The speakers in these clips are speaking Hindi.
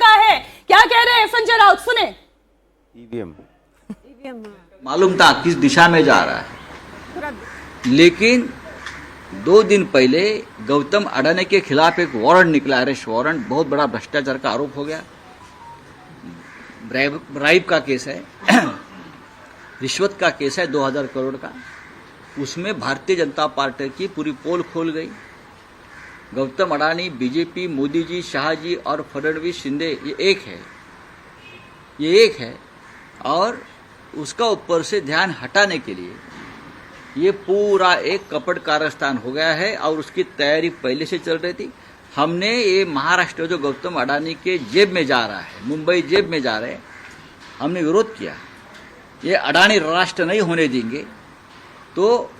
चुका है। क्या कह रहे हैं संजय राउत, सुने। ईवीएम मालूम था किस दिशा में जा रहा है, लेकिन 2 दिन पहले गौतम अडानी के खिलाफ एक वारंट निकला, अरेस्ट वारंट। बहुत बड़ा भ्रष्टाचार का आरोप हो गया, ब्राइब का केस है, रिश्वत का केस है 2000 करोड़ का। उसमें भारतीय जनता पार्टी की पूरी पोल खोल गई। गौतम अडानी, बीजेपी, मोदी जी, शाह जी और फडणवीस, शिंदे, ये एक है और उसका ऊपर से ध्यान हटाने के लिए ये पूरा एक कपट कारस्तान हो गया है और उसकी तैयारी पहले से चल रही थी। हमने ये महाराष्ट्र जो गौतम अडानी के जेब में जा रहा है, मुंबई जेब में जा रहे हैं, हमने विरोध किया। ये अडानी राष्ट्र नहीं होने देंगे, तो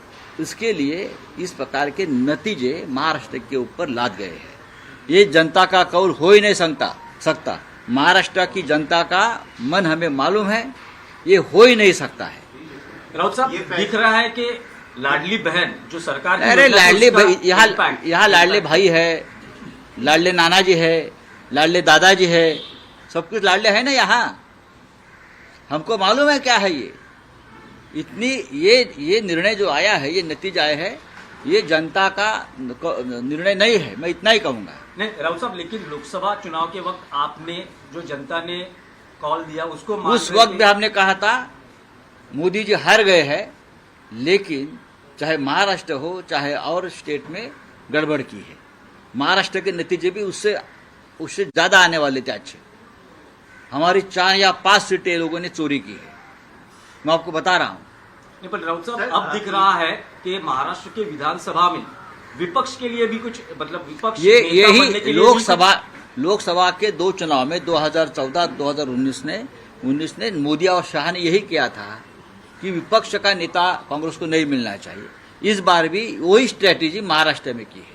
इसके लिए इस प्रकार के नतीजे महाराष्ट्र के ऊपर लाद गए हैं। ये जनता का कौल हो ही नहीं सकता। महाराष्ट्र की जनता का मन हमें मालूम है, ये हो ही नहीं सकता है। राउत साहब, दिख रहा है कि लाडली बहन जो सरकार की, अरे लाडली भाई, यहाँ लाडले भाई है, लाडले नाना जी है, लाडले दादाजी है, सब कुछ लाडले है ना यहाँ। हमको मालूम है क्या है ये। इतनी ये निर्णय जो आया है, ये नतीजा आया है, ये जनता का निर्णय नहीं है, मैं इतना ही कहूंगा। नहीं राउत साहब, लेकिन लोकसभा चुनाव के वक्त आपने जो जनता ने कॉल दिया उसको उस वक्त भी हमने कहा था मोदी जी हार गए हैं, लेकिन चाहे महाराष्ट्र हो चाहे और स्टेट में गड़बड़ की है। महाराष्ट्र के नतीजे भी उससे ज्यादा आने वाले थे अच्छे। हमारी 4 या 5 सीटें लोगों ने चोरी की है, मैं आपको बता रहा हूं। नहीं, पर राउत साहब, अब दिख रहा है कि महाराष्ट्र के विधानसभा में विपक्ष के लिए भी कुछ, मतलब विपक्ष यही लोकसभा के 2 चुनाव में 2014 2019 ने मोदी और शाह ने यही किया था कि विपक्ष का नेता कांग्रेस को नहीं मिलना चाहिए। इस बार भी वही स्ट्रेटेजी महाराष्ट्र में की है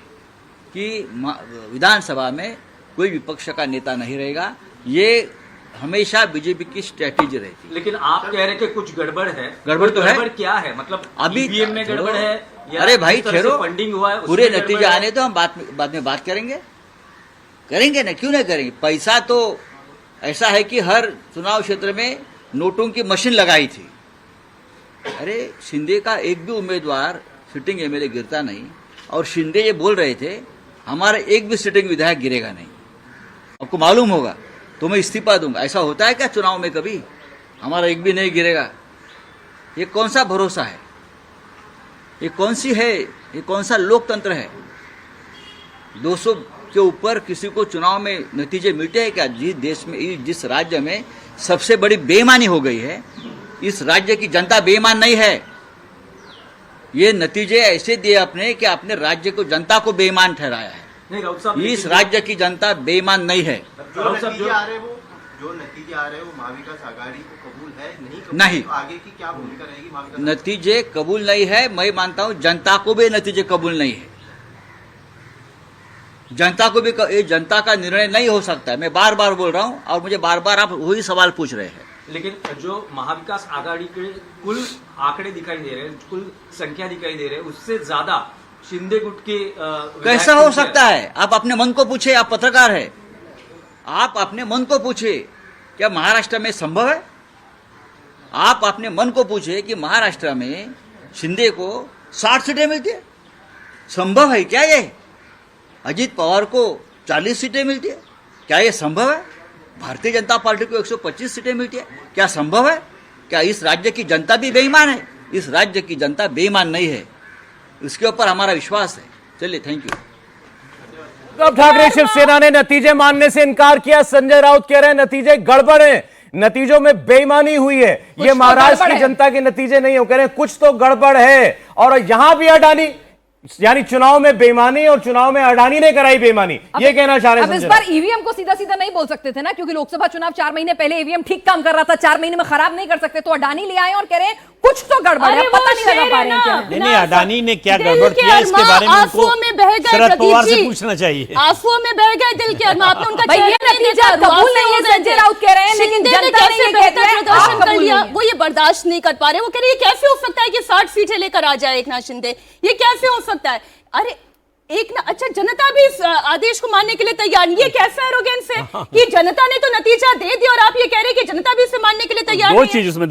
कि विधानसभा में कोई विपक्ष का नेता नहीं रहेगा। ये हमेशा बीजेपी की स्ट्रेटेजी रहती है। लेकिन आप कह रहे हैं कि कुछ गड़बड़ है। गड़बड़ तो है। गड़बड़ क्या है, मतलब अभी ईवीएम में गड़बड़ है या अरे भाई ठहरो, फंडिंग हुआ है, पूरे नतीजे आने तो हम बाद में बात करेंगे ना, क्यों नहीं करेंगे। पैसा तो ऐसा है कि हर चुनाव क्षेत्र में नोटों की मशीन लगाई थी। अरे शिंदे का एक भी उम्मीदवार सिटिंग एमएलए गिरता नहीं, और शिंदे ये बोल रहे थे हमारा एक भी सिटिंग विधायक गिरेगा नहीं। आपको मालूम होगा तो मैं इस्तीफा दूंगा। ऐसा होता है क्या चुनाव में कभी? हमारा एक भी नहीं गिरेगा। ये कौन सा भरोसा है? ये कौन सा लोकतंत्र है? 200 के ऊपर किसी को चुनाव में नतीजे मिलते हैं क्या? जिस देश में, जिस राज्य में सबसे बड़ी बेईमानी हो गई है, इस राज्य की जनता बेईमान नहीं है। ये नतीजे ऐसे दिए आपने कि अपने राज्य को, जनता को बेईमान ठहराया है। नहीं राउत साहब, इस राज्य की जनता बेईमान नहीं है। जो नतीजे आ रहे वो महाविकास आघाड़ी को कबूल है नहीं। तो आगे की क्या भूमिका रहेगी महाविकास? नतीजे कबूल नहीं है, मैं मानता हूं जनता को भी नतीजे कबूल नहीं है। जनता को भी ये जनता का निर्णय नहीं हो सकता है। मैं बार बार बोल रहा हूं और मुझे बार बार आप वही सवाल पूछ रहे हैं। लेकिन जो महाविकास आघाड़ी के कुल आंकड़े दिखाई दे रहे हैं, कुल संख्या दिखाई दे रहे हैं, उससे ज्यादा शिंदे गुट के कैसा हो सकता है? आप अपने मन को पूछे, आप पत्रकार है, आप अपने मन को पूछे क्या महाराष्ट्र में संभव है? आप अपने मन को पूछे कि महाराष्ट्र में शिंदे को 60 सीटें मिलती है, संभव है क्या ये? अजीत पवार को 40 सीटें मिलती है, क्या ये संभव है? भारतीय जनता पार्टी को 125 सीटें मिलती है, क्या संभव है? क्या इस राज्य की जनता भी बेईमान है? इस राज्य की जनता बेईमान नहीं है, इसके ऊपर हमारा विश्वास है। चलिए, थैंक यू। उद्धव ठाकरे शिवसेना ने नतीजे मानने से इनकार किया। संजय राउत कह रहे हैं नतीजे गड़बड़ हैं, नतीजों में बेईमानी हुई है, ये महाराष्ट्र की जनता के नतीजे नहीं हो। कह रहे हैं कुछ तो गड़बड़ है। और यहां भी अडानी, यानी चुनाव में बेईमानी और चुनाव में अडानी ने कराई बेईमानी, ये कहना चाह रहे हैं। अब इस बार ईवीएम को सीधा सीधा नहीं बोल सकते थे ना, क्योंकि लोकसभा चुनाव 4 महीने पहले ईवीएम ठीक काम कर रहा था, 4 महीने में खराब नहीं कर सकते। तो अडानी ले आए और कह रहे हैं कुछ तो गड़बड़ है, पता नहीं लगा पा रहे हैं क्या। नहीं, अडानी ने क्या गड़बड़ किया इसके बारे में उनको शरद पवार से पूछना चाहिए। आंसुओं में बह गए दिल के अरमा, आपने उनका नतीजा कबूल नहीं है, संजय राउत कह रहे हैं, लेकिन जनता ने ये बेहतर प्रदर्शन कर लिया, वो ये बर्दाश्त नहीं कर पा रहे। वो कह रहे हैं ये कैसे हो सकता है कि 60 सीटें लेकर आ जाए एकनाथ शिंदे, ये कैसे हो सकता है? अरे एक ना अच्छा जनता भी इस आदेश को मानने के लिए तैयार नहीं है। कैसा एरोगेंस है कि जनता ने तो नतीजा दे दिया और आप ये कह रहे हैं कि जनता भी इसे मानने के लिए तैयार दो नहीं है। चीज उसमें